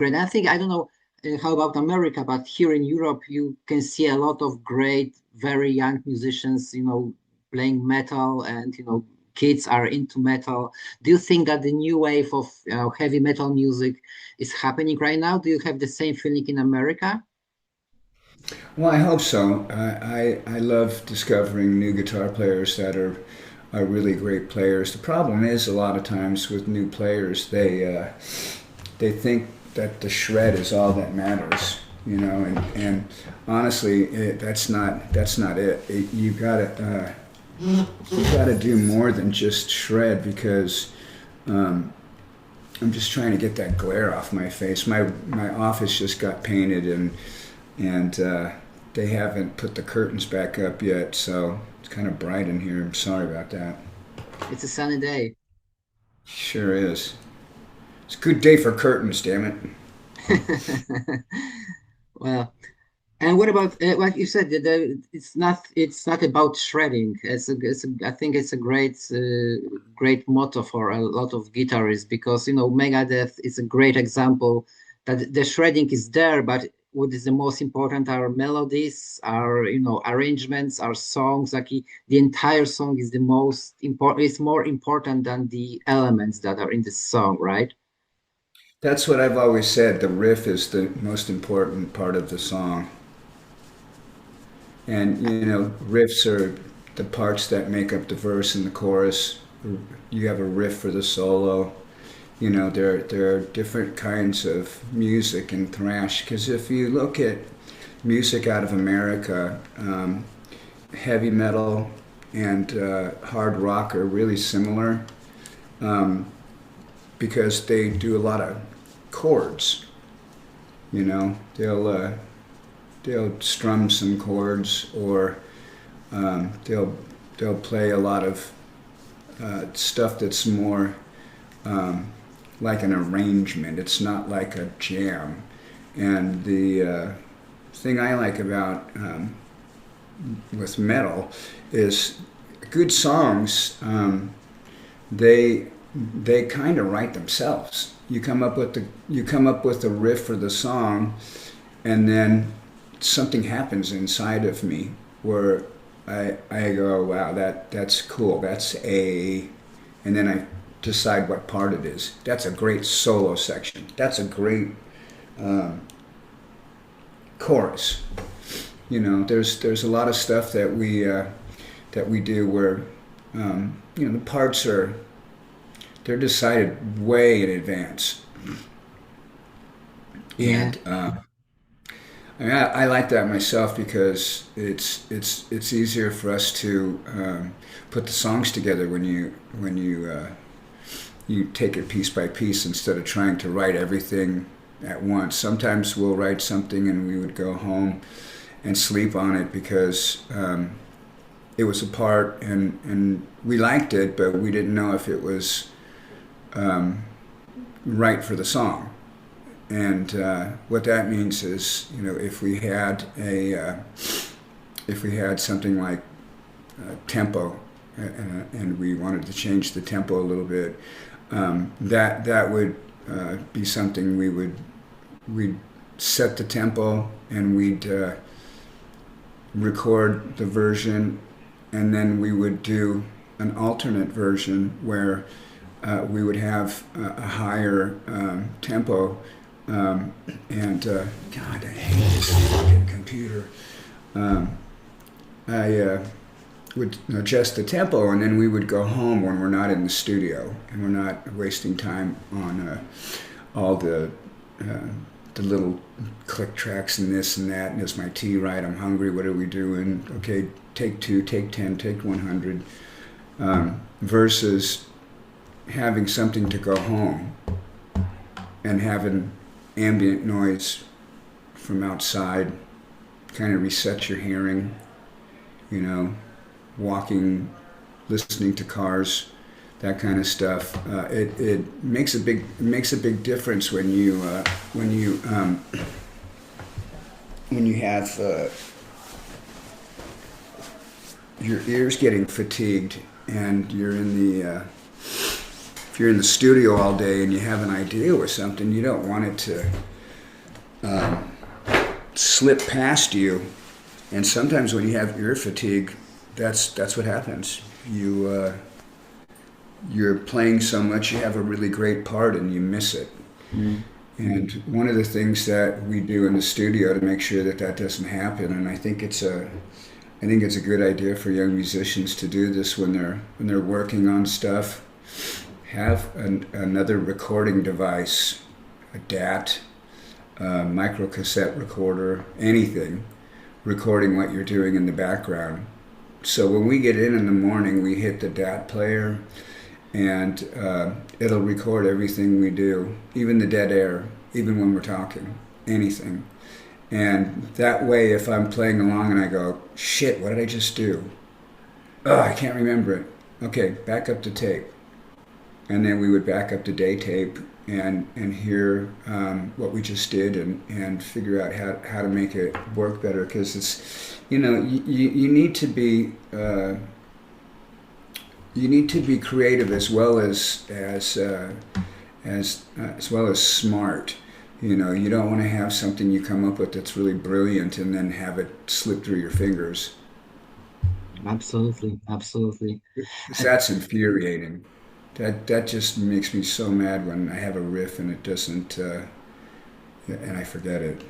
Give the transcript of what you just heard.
Great. I think, I don't know how about America, but here in Europe, you can see a lot of great, very young musicians, playing metal, and, kids are into metal. Do you think that the new wave of heavy metal music is happening right now? Do you have the same feeling in America? Well, I hope so. I love discovering new guitar players that are really great players. The problem is a lot of times with new players, they think that the shred is all that matters, and honestly, that's not it. You gotta do more than just shred because I'm just trying to get that glare off my face. My office just got painted and they haven't put the curtains back up yet, so it's kind of bright in here. I'm sorry about that. It's a sunny day. Sure is. It's a good day for curtains, damn it. Well, and what about like you said, it's not about shredding. I think it's a great motto for a lot of guitarists because Megadeth is a great example that the shredding is there, but what is the most important are melodies, are arrangements, are songs. Like the entire song is the most important. It's more important than the elements that are in the song, right? That's what I've always said. The riff is the most important part of the song. And riffs are the parts that make up the verse and the chorus. You have a riff for the solo. There are different kinds of music in thrash. Because if you look at music out of America, heavy metal and hard rock are really similar um, because they do a lot of chords. They'll strum some chords, or they'll play a lot of stuff that's more like an arrangement. It's not like a jam. And the thing I like about with metal is good songs. They they kind of write themselves. You come up with the riff for the song, and then something happens inside of me where I go, wow, that's cool. That's A, and then I decide what part it is. That's a great solo section. That's a great um, chorus. There's a lot of stuff that we do where the parts they're decided way in advance, Yeah. and I like that myself because it's easier for us to put the songs together when you take it piece by piece instead of trying to write everything at once. Sometimes we'll write something and we would go home and sleep on it because it was a part and we liked it, but we didn't know if it was right for the song. And what that means is, if we had something like tempo, and we wanted to change the tempo a little bit, that would be something we'd set the tempo and we'd record the version, and then we would do an alternate version where we would have a higher tempo. And God, I hate this fucking computer. I would adjust the tempo, and then we would go home when we're not in the studio and we're not wasting time on all the little click tracks and this and that. And is my tea right? I'm hungry. What are we doing? Okay, take 2, take 10, take 100. Versus having something to go home and having ambient noise from outside kind of resets your hearing, walking, listening to cars, that kind of stuff. It makes a big difference when you have your ears getting fatigued and if you're in the studio all day and you have an idea or something, you don't want it slip past you. And sometimes when you have ear fatigue, that's what happens. You're playing so much, you have a really great part and you miss it. Mm. And one of the things that we do in the studio to make sure that that doesn't happen, and I think it's a good idea for young musicians to do this when they're working on stuff. Have another recording device, a DAT, a micro cassette recorder, anything, recording what you're doing in the background. So when we get in the morning, we hit the DAT player, and it'll record everything we do, even the dead air, even when we're talking, anything. And that way, if I'm playing along and I go, shit, what did I just do? Oh, I can't remember it. Okay, back up to tape. And then we would back up to day tape and hear what we just did and figure out how to make it work better. Because it's, you need to be creative as well as smart. You don't want to have something you come up with that's really brilliant and then have it slip through your fingers. Absolutely, absolutely. 'Cause that's infuriating. That just makes me so mad when I have a riff and it doesn't, and I forget it.